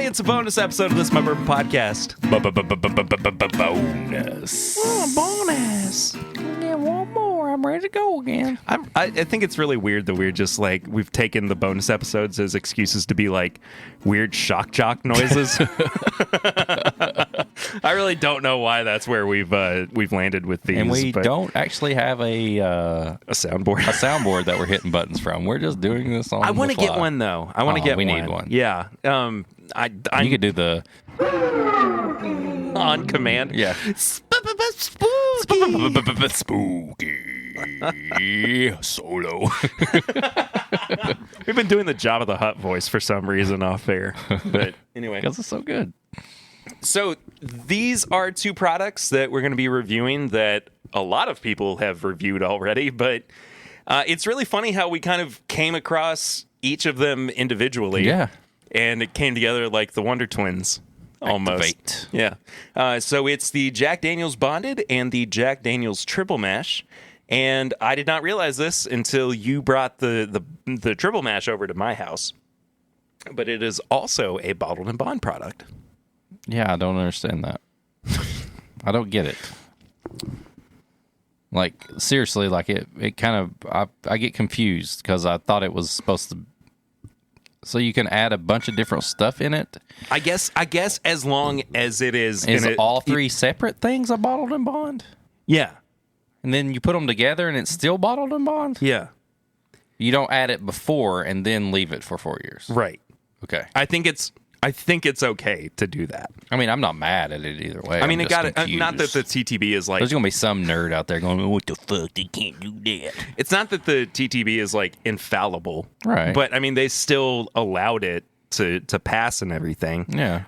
everybody. It's a bonus episode of this My Bourbon podcast. Bonus. Oh, bonus. Yeah, one more. I'm ready to go again. I think it's really weird that we're just like, we've taken the bonus episodes as excuses to be like weird shock jock noises. I really don't know why that's where we've landed with these. And we don't actually have a soundboard. A soundboard that we're hitting buttons from. We're just doing this on I want the to fly. get one though. I want to get we one. need one. Yeah. You could do the on command. Yeah. Spooky solo. We've been doing the Jabba the Hutt voice for some reason off air. But anyway. Because it's so good. So these are two products that we're going to be reviewing that a lot of people have reviewed already, but it's really funny how we kind of came across each of them individually. Yeah. And it came together like the Wonder Twins. Almost. Activate. Yeah. So it's the Jack Daniel's Bonded and the Jack Daniel's Triple Mash. And I did not realize this until you brought the Triple Mash over to my house. But it is also a bottled and bond product. Yeah, I don't understand that. I don't get it. Like, seriously, like it kind of, I get confused because I thought it was supposed to, so you can add a bunch of different stuff in it. I guess as long as it is all three separate things a bottled and bond? Yeah. And then you put them together and it's still bottled and bond? Yeah. You don't add it before and then leave it for 4 years. Right. Okay. I think it's okay to do that. I mean, I'm not mad at it either way. I mean, I'm it got just it. Not that the TTB is like. There's going to be some nerd out there going, oh, what the fuck? They can't do that. It's not that the TTB is like infallible. Right. But I mean, they still allowed it to pass and everything. Yeah.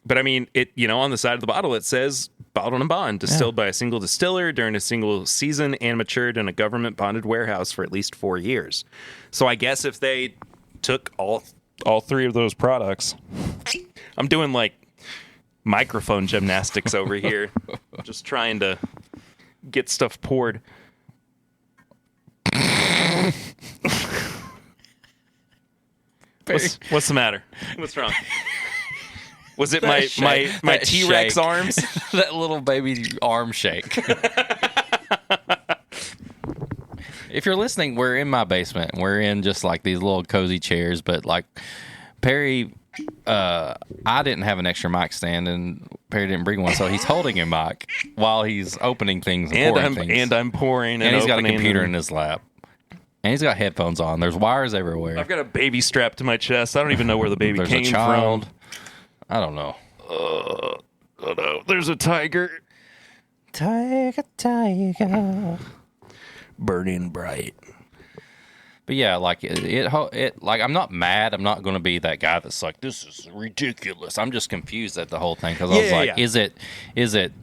But I mean, it, on the side of the bottle, it says bottled and bond, distilled by a single distiller during a single season and matured in a government bonded warehouse for at least 4 years. So I guess if they took all three of those products, I'm doing like microphone gymnastics over here, just trying to get stuff poured. What's the matter? What's wrong? Was it my T-Rex shake. arms? That little baby arm shake. If you're listening, we're in my basement. We're in just like these little cozy chairs, but like Perry, I didn't have an extra mic stand, and Perry didn't bring one, so he's holding a mic while he's opening things and pouring things. And I'm pouring, and he's got a opening computer in his lap. And he's got headphones on. There's wires everywhere. I've got a baby strapped to my chest. I don't even know where the baby There's came a child. from. I don't know. Oh no, there's a tiger. Tiger. Burning bright. But yeah, like it like I'm not mad. I'm not going to be that guy that's like, this is ridiculous. I'm just confused at the whole thing because I was like,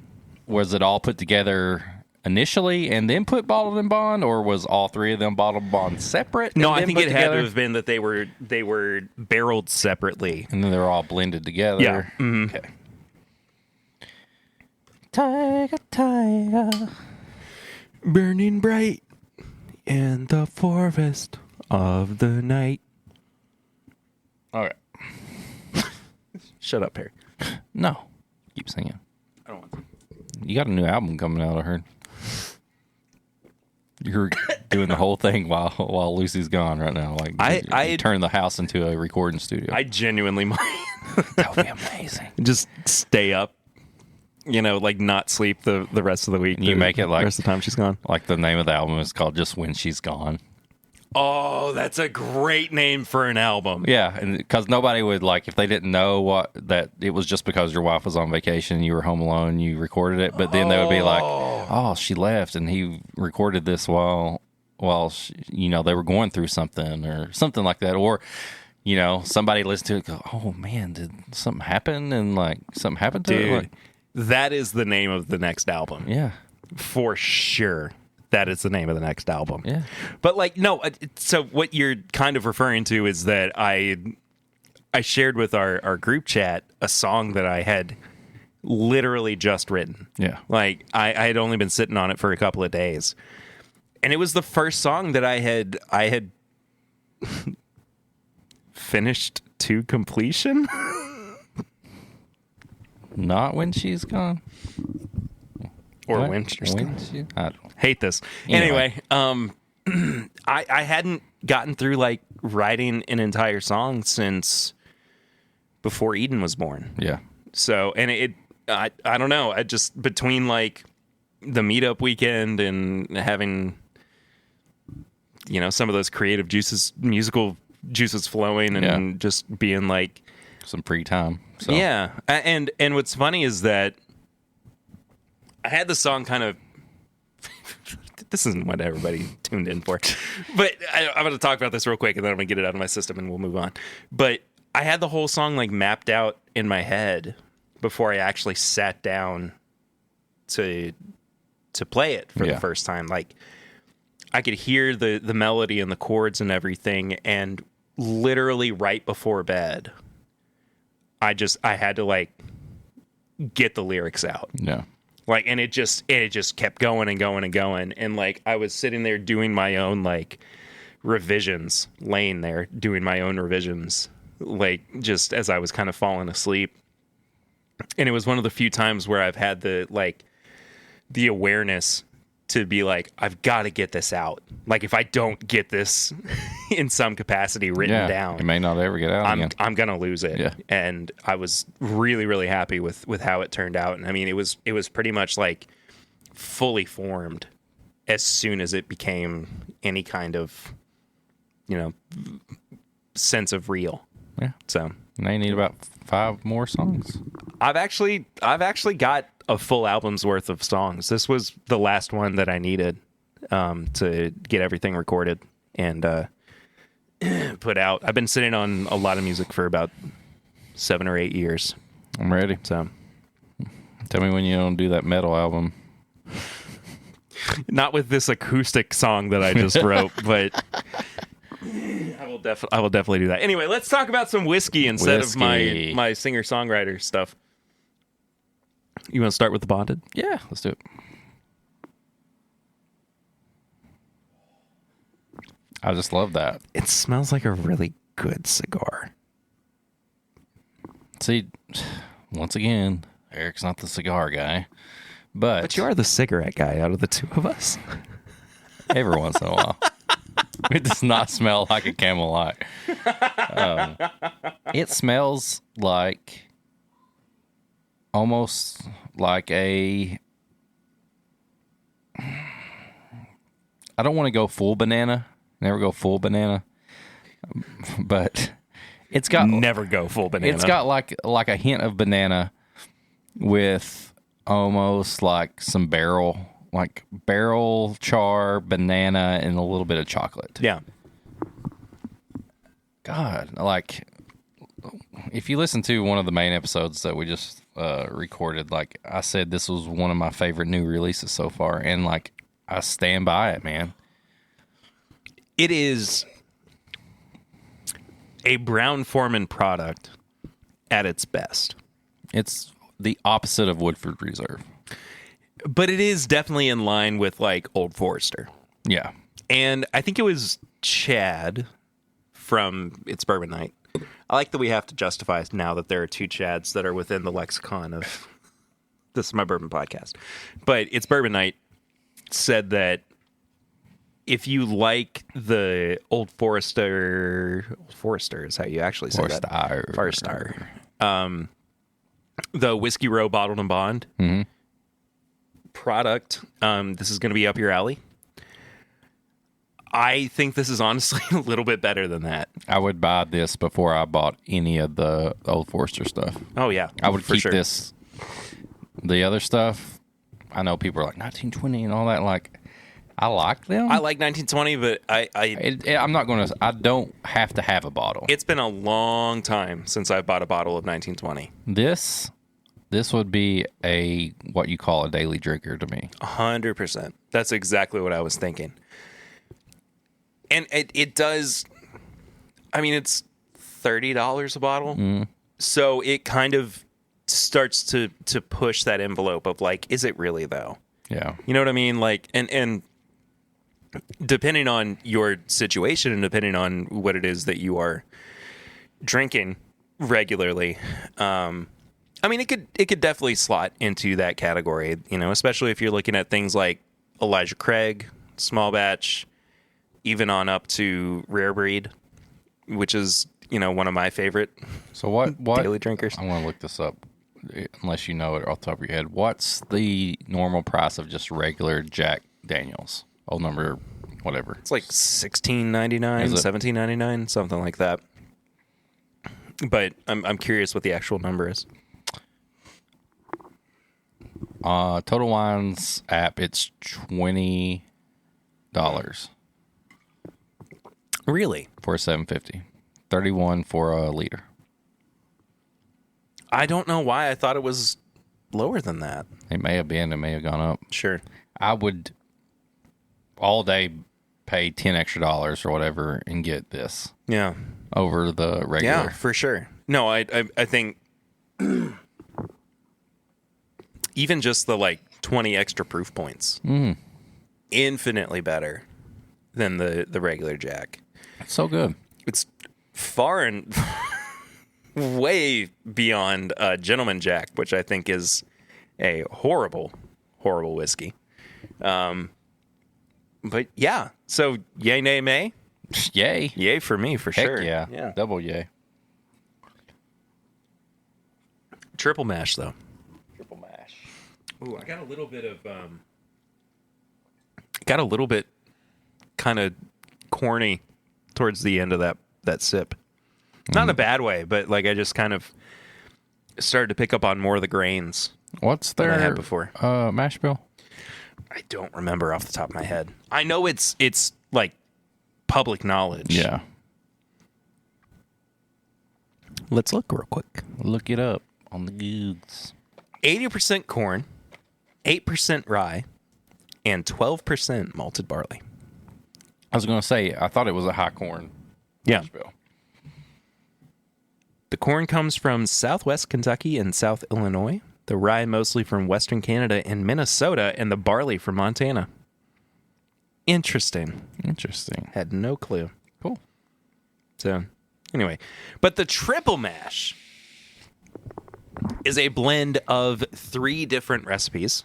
was it all put together initially and then put bottled and bond, or was all three of them bottled and bond separate? No, I think it had to have been that they were barreled separately, and then they were all blended together. Yeah. Mm-hmm. Okay. Tiger, burning bright in the forest of the night. All right. Shut up, Perry. No, keep singing. I don't want to. You got a new album coming out, I heard. You're doing the whole thing while Lucy's gone right now. Like I turn the house into a recording studio. I genuinely might. That would be amazing. Just stay up, like not sleep the rest of the week. You make it like the rest of the time she's gone. Like the name of the album is called Just When She's Gone. Oh, that's a great name for an album. Yeah, and because nobody would, like, if they didn't know that it was just because your wife was on vacation, you were home alone, you recorded it, but then they would be like, oh, she left and he recorded this while she, they were going through something or something like that, or somebody listened to it and go, oh man, did something happen? And like something happened to it? Like, that is the name of the next album. Yeah, for sure. That is the name of the next album. Yeah. But like, no, so what you're kind of referring to is that I shared with our group chat a song that I had literally just written. Yeah. Like I had only been sitting on it for a couple of days. And it was the first song that I had finished to completion. Not when she's gone. Or What? when she's When gone. I don't. Hate this. Anyway. Anyway, I hadn't gotten through like writing an entire song since before Eden was born. Yeah. So, and I don't know. I just, between like the meetup weekend and having, you know, some of those creative musical juices flowing and just being like, Some free time. So. yeah. And what's funny is that I had the song kind of, this isn't what everybody tuned in for, but I'm going to talk about this real quick and then I'm going to get it out of my system and we'll move on. But I had the whole song like mapped out in my head before I actually sat down to play it for the first time. Like I could hear the melody and the chords and everything, and literally right before bed, I had to like get the lyrics out. Yeah. Like, and it just kept going and going and going. And like, I was sitting there doing my own like revisions, laying there doing my own revisions, like just as I was kind of falling asleep. And it was one of the few times where I've had the awareness to be like, I've got to get this out. Like, if I don't get this in some capacity written down, it may not ever get out again. I'm gonna lose it. Yeah. And I was really, really happy with how it turned out. And I mean, it was pretty much like fully formed as soon as it became any kind of, you know, sense of real. Yeah. So And they need about 5 more songs. I've actually got a full album's worth of songs. This was the last one that I needed to get everything recorded and put out. I've been sitting on a lot of music for about 7 or 8 years. I'm ready. So Tell me when you don't do that metal album. not with this acoustic song that I just wrote, but I will definitely do that. Anyway, let's talk about some whiskey instead of my singer-songwriter stuff. You want to start with the Bonded? Yeah, let's do it. I just love that. It smells like a really good cigar. See, once again, Eric's not the cigar guy, but you are the cigarette guy out of the two of us. every once in a while. It does not smell like a Camel Light. It smells like almost like a... I don't want to go full banana. Never go full banana. But it's got... Never go full banana. It's got like a hint of banana with almost like some barrel char, banana, and a little bit of chocolate. Yeah. God, like, if you listen to one of the main episodes that we just recorded, like I said, this was one of my favorite new releases so far, and like I stand by it, man. It is a Brown-Forman product at its best. It's the opposite of Woodford Reserve. But it is definitely in line with like Old Forester. Yeah. And I think it was Chad from It's Bourbon Night. I like that we have to justify now that there are 2 Chads that are within the lexicon of This Is My Bourbon Podcast. But It's Bourbon Night said that if you like the Old Forester is how you actually say that. Forester. The Whiskey Row Bottled and Bond product, this is going to be up your alley. I think this is honestly a little bit better than that. I would buy this before I bought any of the Old Forester stuff. Oh, yeah. I would keep sure. this. The other stuff, I know people are like 1920 and all that. Like, I like them. I like 1920, but I'm not going to. I don't have to have a bottle. It's been a long time since I bought a bottle of 1920. This would be a what you call a daily drinker to me. 100%. That's exactly what I was thinking. And it does. I mean, it's $30 a bottle, so it kind of starts to push that envelope of like, is it really though? Yeah, you know what I mean. Like, and depending on your situation and depending on what it is that you are drinking regularly, I I mean, it could definitely slot into that category, especially if you're looking at things like Elijah Craig, small batch, even on up to rare breed, which is, one of my favorite So what daily drinkers. I want to look this up, unless you know it off the top of your head. What's the normal price of just regular Jack Daniels? Old number, whatever. It's like $16.99, $17.99, something like that. But I'm curious what the actual number is. Total Wine's app, it's $20 Really? for a 750. 31 for a liter. I don't know why I thought it was lower than that. It may have been. It may have gone up. Sure. I would all day pay $10 extra or whatever and get this Yeah. over the regular. Yeah, for sure. No, I think even just the 20 extra proof points, infinitely better than the regular Jack. It's so good. It's far and way beyond Gentleman Jack, which I think is a horrible, horrible whiskey. But yeah, so yay, nay, may. Yay. Yay for me, for Heck sure. yeah. Double yay. Triple mash, though. Triple mash. Ooh, I got a little bit of kind of corny towards the end of that sip. Not in a bad way, but I just kind of started to pick up on more of the grains What's than their I had before. mash bill? I don't remember off the top of my head. I know it's public knowledge. Yeah. Let's look real quick. Look it up on the goods. 80% corn, 8% rye, and 12% malted barley. I was going to say, I thought it was a high corn mash bill. The corn comes from southwest Kentucky and South Illinois. The rye mostly from western Canada and Minnesota, and the barley from Montana. Interesting. Had no clue. Cool. So, anyway. But the triple mash is a blend of 3 different recipes.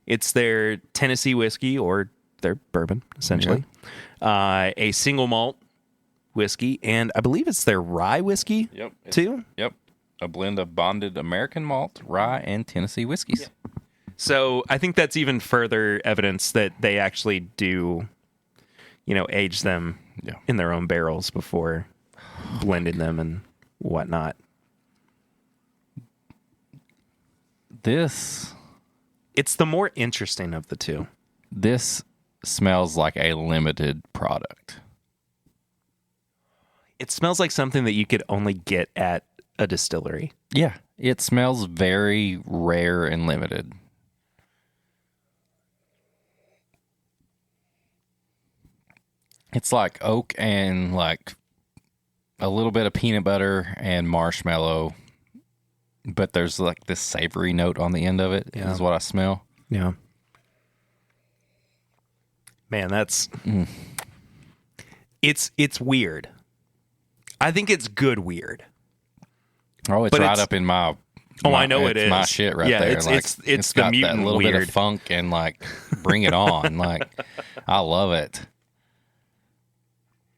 It's their Tennessee whiskey, or their bourbon, essentially. Yeah. A single malt whiskey, and I believe it's their rye whiskey, too. Yep. A blend of bonded American malt, rye, and Tennessee whiskeys. Yeah. So I think that's even further evidence that they actually do, age them in their own barrels before blending them and whatnot. It's the more interesting of the two. This smells like a limited product. It smells like something that you could only get at a distillery. Yeah, it smells very rare and limited. It's like oak and a little bit of peanut butter and marshmallow, but there's this savory note on the end of it. Is what I smell. Yeah. Man, that's it's weird. I think it's good weird. Oh, it's right up in my. I know it is my shit right there. It's it's the got mutant that little weird. bit of funk and bring it on. I love it.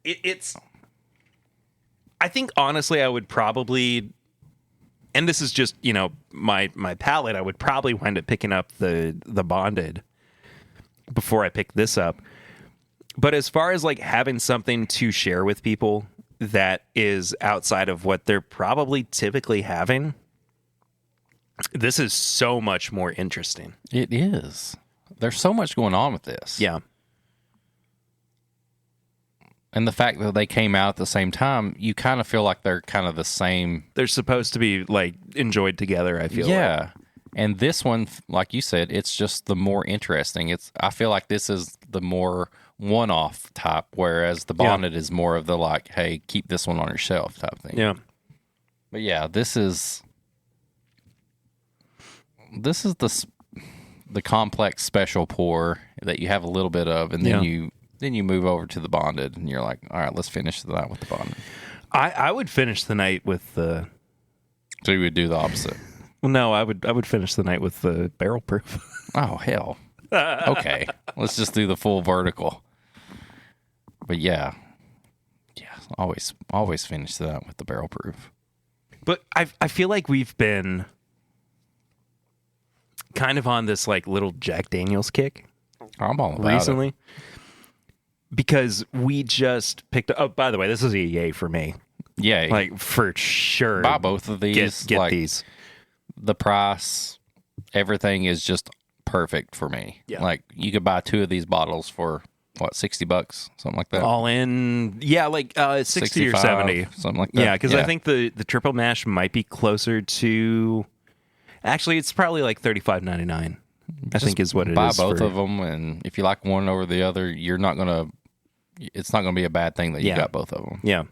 It's. I think honestly, I would probably, and this is just my palate. I would probably wind up picking up the bonded before I pick this up. But as far as having something to share with people that is outside of what they're probably typically having, this is so much more interesting. It is. There's so much going on with this. Yeah. And the fact that they came out at the same time, you kind of feel like they're kind of the same. They're supposed to be enjoyed together, I feel like. Yeah. And this one, like you said, it's just the more interesting. I feel like this is the more one-off type, whereas the bonded is more of the hey, keep this one on your shelf type thing. Yeah. But yeah, this is the complex special pour that you have a little bit of, and then you move over to the bonded, and you're like, all right, let's finish the night with the bonded. I would finish the night with the. So you would do the opposite. Well, no, I would finish the night with the barrel proof. Oh, hell. Okay. Let's just do the full vertical. But yeah, always finish that with the barrel proof. But I feel like we've been kind of on this like little Jack Daniel's kick I'm all about recently. Because we just picked up. Oh, by the way, this is a yay for me. Yeah. Like, for sure. Buy both of these. Get like, these. The price, everything is just perfect for me. Yeah. Like, you could buy 2 of these bottles for, what, $60? Something like that? All in, yeah, like 60 or 70. Something like that. Yeah, because I think the triple mash might be closer to. Actually, it's probably like $35.99. I think is what it is. Buy both of them, and if you like one over the other, it's not gonna be a bad thing that you got both of them. Yeah,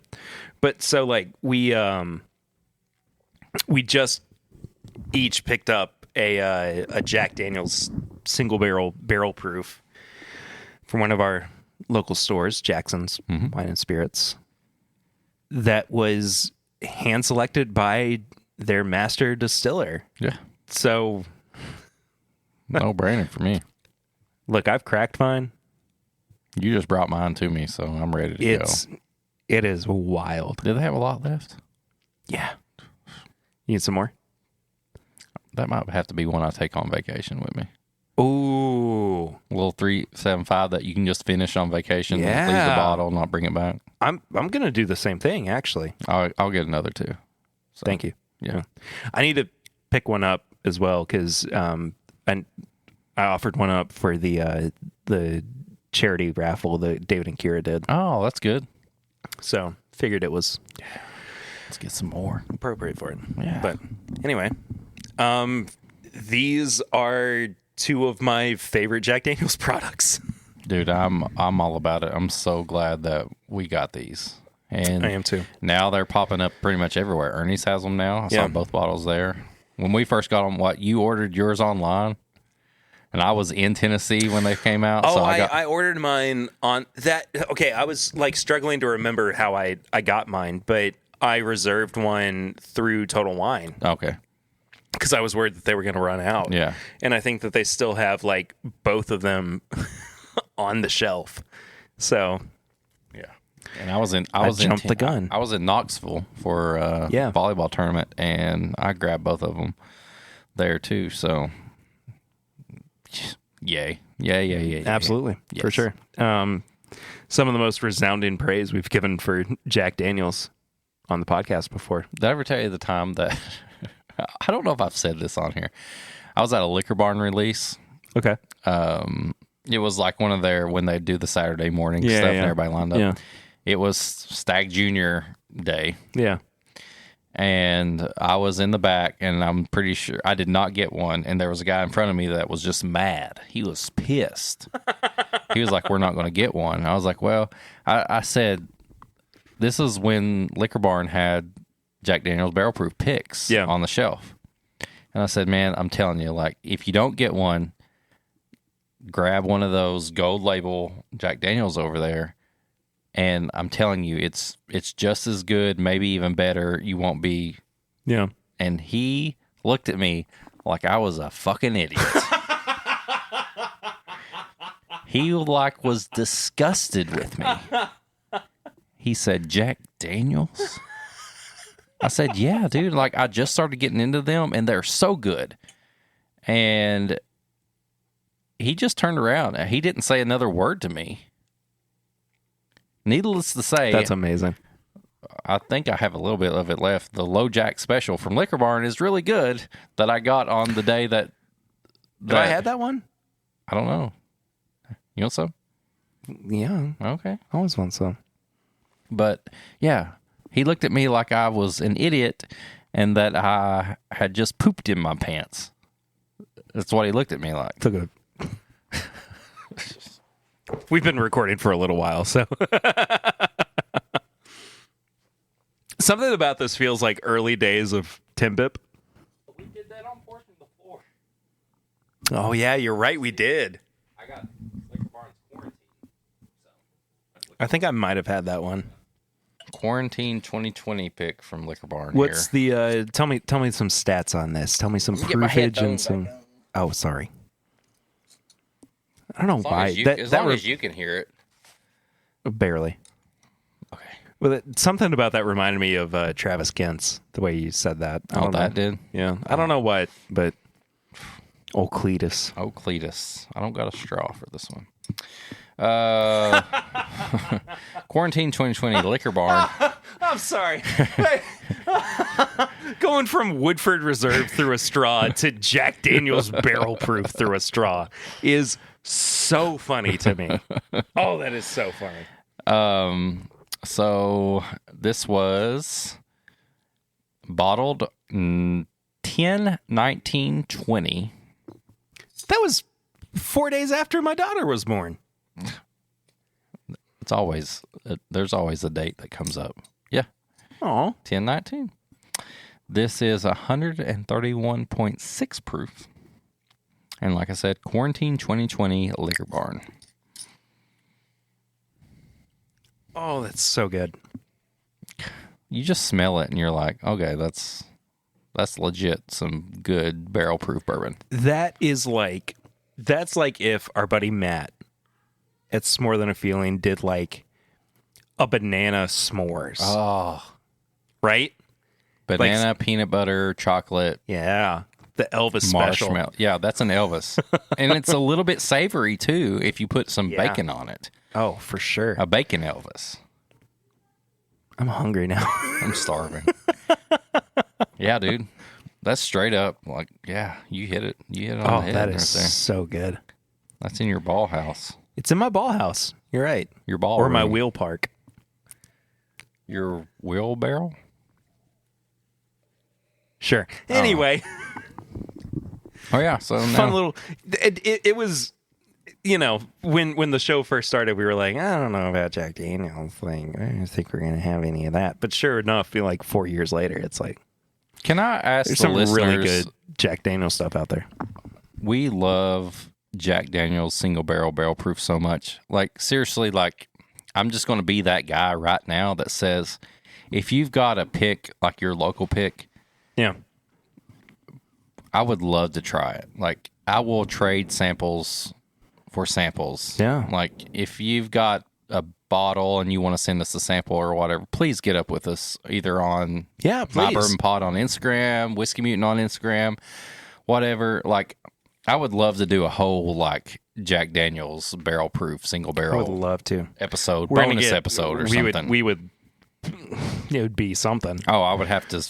but so like we just each picked up a Jack Daniel's single barrel proof from one of our local stores, Jackson's Wine and Spirits, that was hand selected by their master distiller. Yeah, so no brainer for me. Look, I've cracked mine. You just brought mine to me, so I'm ready to go. It is wild. Do they have a lot left? Yeah. You need some more? That might have to be one I take on vacation with me. Ooh. A little 375 that you can just finish on vacation. Yeah. Leave the bottle, not bring it back. I'm gonna do the same thing, actually. I'll get another 2. So, Thank you. Yeah. I need to pick one up as well because I offered one up for the charity raffle that David and Kira did. Oh, that's good. So figured it was Let's get some more. appropriate for it. Yeah. But anyway, these are 2 of my favorite Jack Daniel's products. Dude, I'm all about it. I'm so glad that we got these. And I am too. Now they're popping up pretty much everywhere. Ernie's has them now. I saw both bottles there. When we first got them, you ordered yours online? And I was in Tennessee when they came out. Oh, so I ordered mine on that. Okay, I was like struggling to remember how I got mine, but I reserved one through Total Wine. Okay. Because I was worried that they were going to run out. Yeah. And I think that they still have like both of them on the shelf. So, yeah. And I jumped the gun. I was in Knoxville for a volleyball tournament, and I grabbed both of them there too. So, yay. Absolutely. Yes. For sure. Some of the most resounding praise we've given for Jack Daniel's on the podcast before. Did I ever tell you the time that I don't know if I've said this on here? I was at a Liquor Barn release. Okay. It was like one of their when they do the Saturday morning stuff and everybody lined up. Yeah. It was Stag Junior Day. Yeah. And I was in the back, and I'm pretty sure I did not get one. And there was a guy in front of me that was just mad. He was pissed. He was like, "We're not going to get one." I was like, "Well," I said, "This is when Liquor Barn had Jack Daniel's barrel proof picks on the shelf." And I said, "Man, I'm telling you, like, if you don't get one, grab one of those gold label Jack Daniels over there. And I'm telling you, it's just as good, maybe even better. You won't be." Yeah. And he looked at me like I was a fucking idiot. He like was disgusted with me. He said, "Jack Daniels?" I said, "Yeah, dude. Like, I just started getting into them, and they're so good." And he just turned around. He didn't say another word to me. Needless to say, That's amazing. I think I have a little bit of it left. The Low Jack Special from Liquor Barn is really good that I got on the day that Did I had that one? I don't know. You want some? Yeah. Okay. I always want some. But, yeah, he looked at me like I was an idiot and that I had just pooped in my pants. That's what he looked at me like. Took a... We've been recording for a little while, so... Something about this feels like early days of Timbip. We did that on portion before. Oh, yeah, you're right. We did. I got Liquor Barn's quarantine. So I think I might have had that one. Quarantine 2020 pick from Liquor Barn. What's here. the tell me some stats on this. Tell me some Get my proofage and headphones some. back on. Oh, sorry. I don't know As long, why. as you, as, long as you can hear it. Barely. Okay. Well, something about that reminded me of Travis Kent's, the way you said that. I Oh, don't know. that did? Yeah. I don't know what, but old Cletus. Oh, Cletus. I don't got a straw for this one. Quarantine 2020 Liquor Barn. I'm sorry. Going from Woodford Reserve through a straw to Jack Daniel's Barrel Proof through a straw is so funny to me. Oh, that is so funny. So this was bottled 10/19/20. That was 4 days after my daughter was born. It's always there's always a date that comes up. Yeah. Oh, 10/19. This is 131.6 proof. And like I said, Quarantine 2020 Liquor Barn. oh, that's so good. You just smell it and you're like, okay, that's legit some good barrel proof bourbon. That's like if our buddy Matt at More Than a Feeling did like a banana s'mores. Oh. Right? Banana, peanut butter, chocolate, Yeah. The Elvis special. marshmallow. Yeah, that's an Elvis. And it's a little bit savory too if you put some Yeah. bacon on it. Oh, for sure. A bacon Elvis. I'm hungry now. I'm starving. Yeah, dude. That's straight up like, yeah, you hit it. You hit it on Oh, the head that right is there. so good. That's in your ball house. It's in my ball house. You're right. Your ball Or my room. wheel park. Your wheelbarrow? Sure. Anyway, Oh yeah, so fun now little. It was, when the show first started, we were like, I don't know about Jack Daniel's thing. I don't think we're gonna have any of that. But sure enough, like 4 years later, it's like can I ask there's the some listeners, really good Jack Daniel stuff out there. we love Jack Daniel's single barrel proof so much. Like seriously, like I'm just going to be that guy right now that says if you've got a pick, like your local pick, Yeah. I would love to try it. Like I will trade samples for samples. Yeah. Like if you've got a bottle and you want to send us a sample or whatever, please get up with us either on Yeah, My please. Bourbon Pod on Instagram, Whiskey Mutant on Instagram, whatever. Like I would love to do a whole like Jack Daniel's barrel proof single I would barrel love to. episode, We're gonna bonus get- episode or we something. It would be something. Oh, I would have to.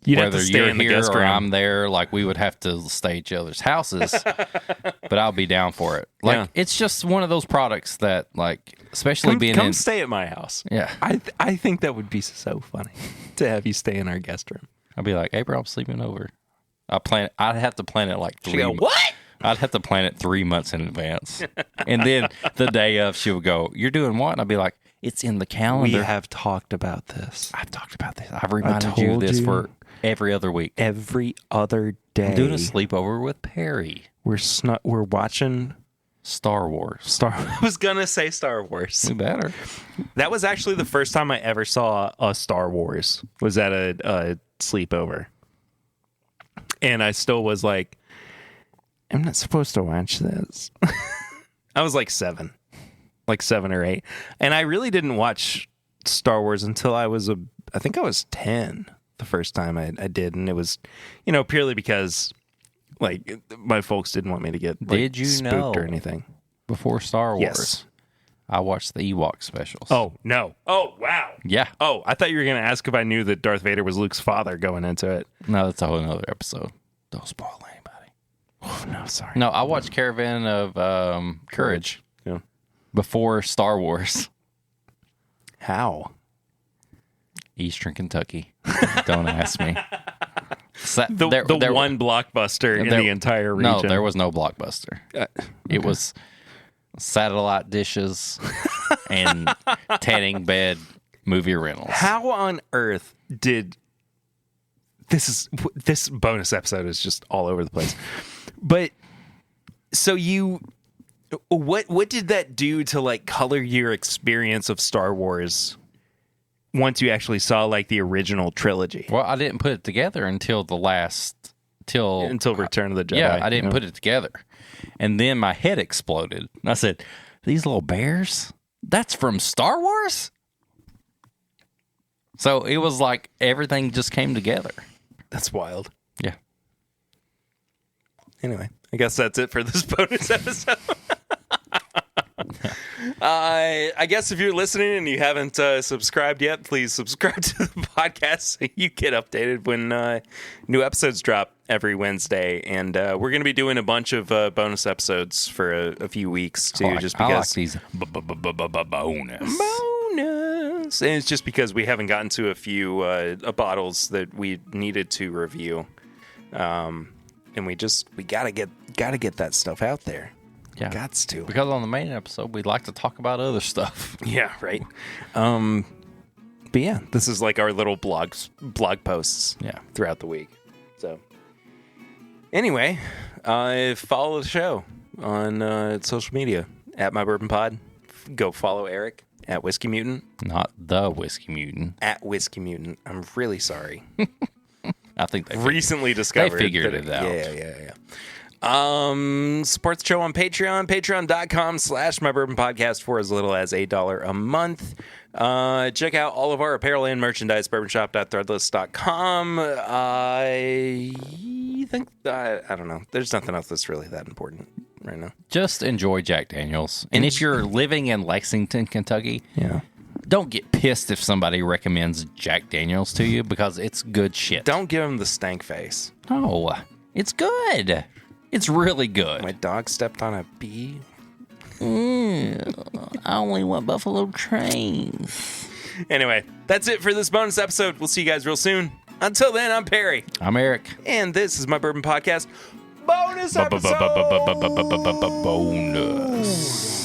You'd have whether to stay you're in the here guest or room. I'm there, like we would have to stay at each other's houses. But I'll be down for it. Like Yeah. it's just one of those products that, like, especially being Come in. stay at my house. Yeah, I think that would be so funny to have you stay in our guest room. I'd be like, "Hey, bro, I'm sleeping over." I'd have to plan it like She 3. go, what? I'd have to plan it 3 months in advance, and then the day of, she would go, "You're doing what?" And I'd be like, "It's in the We calendar." have talked about this I've talked about this. I've reminded you told this you. for every other week. every other day. I'm doing a sleepover with Perry. We're watching Star Wars. I was gonna say Star Wars. We better. That was actually the first time I ever saw a Star Wars. Was at a sleepover, and I still was like, I'm not supposed to watch this. I was like 7 or 8, and I really didn't watch Star Wars until I think I was 10 the first time I did, and it was, purely because like my folks didn't want me to get like, Did you spooked know? or anything. Before Star Wars, Yes. I watched the Ewok specials. Oh no! Oh wow! yeah. Oh, I thought you were going to ask if I knew that Darth Vader was Luke's father going into it. No, that's a whole nother episode. Don't spoil anybody. Oh no, sorry. No, I watched Caravan of Courage Yeah. before Star Wars. How? Eastern Kentucky. Don't ask me. The one blockbuster in the entire region. No, there was no Blockbuster. It was satellite dishes and tanning bed movie rentals. How on earth did this bonus episode is just all over the place. But so what did that do to like color your experience of Star Wars once you actually saw like the original trilogy. Well, I didn't put it together until Until Return of the Jedi. Yeah, I didn't put it together. And then my head exploded. I said, these little bears? That's from Star Wars? So it was like everything just came together. That's wild. Yeah. Anyway, I guess that's it for this bonus episode. I guess if you're listening and you haven't subscribed yet, please subscribe to the podcast so you get updated when new episodes drop every Wednesday. And we're going to be doing a bunch of bonus episodes for a few weeks too, just because I like these bonus. Bonus, and it's just because we haven't gotten to a few bottles that we needed to review, and we gotta get that stuff out there. Yeah, Gots to. Because on the main episode, we'd like to talk about other stuff. Yeah, right. But yeah, this is like our little blog posts. Yeah, throughout the week. So anyway, follow the show on social media at My Bourbon Pod. Go follow Eric at Whiskey Mutant. Not the Whiskey Mutant. At Whiskey Mutant. I'm really sorry. I think they recently discovered. They figured it out. Yeah. Support the show on Patreon, patreon.com/mybourbonpodcast for as little as $8 a month. Check out all of our apparel and merchandise, bourbonshop.threadless.com. I think, I don't know. There's nothing else that's really that important right now. Just enjoy Jack Daniels. And if you're living in Lexington, Kentucky, don't get pissed if somebody recommends Jack Daniels to you because it's good shit. Don't give him the stank face. No, it's good. It's really good. My dog stepped on a bee. I only want Buffalo Trains. Anyway, that's it for this bonus episode. We'll see you guys real soon. Until then, I'm Perry. I'm Eric. And this is My Bourbon Podcast. Bonus episode! Bonus.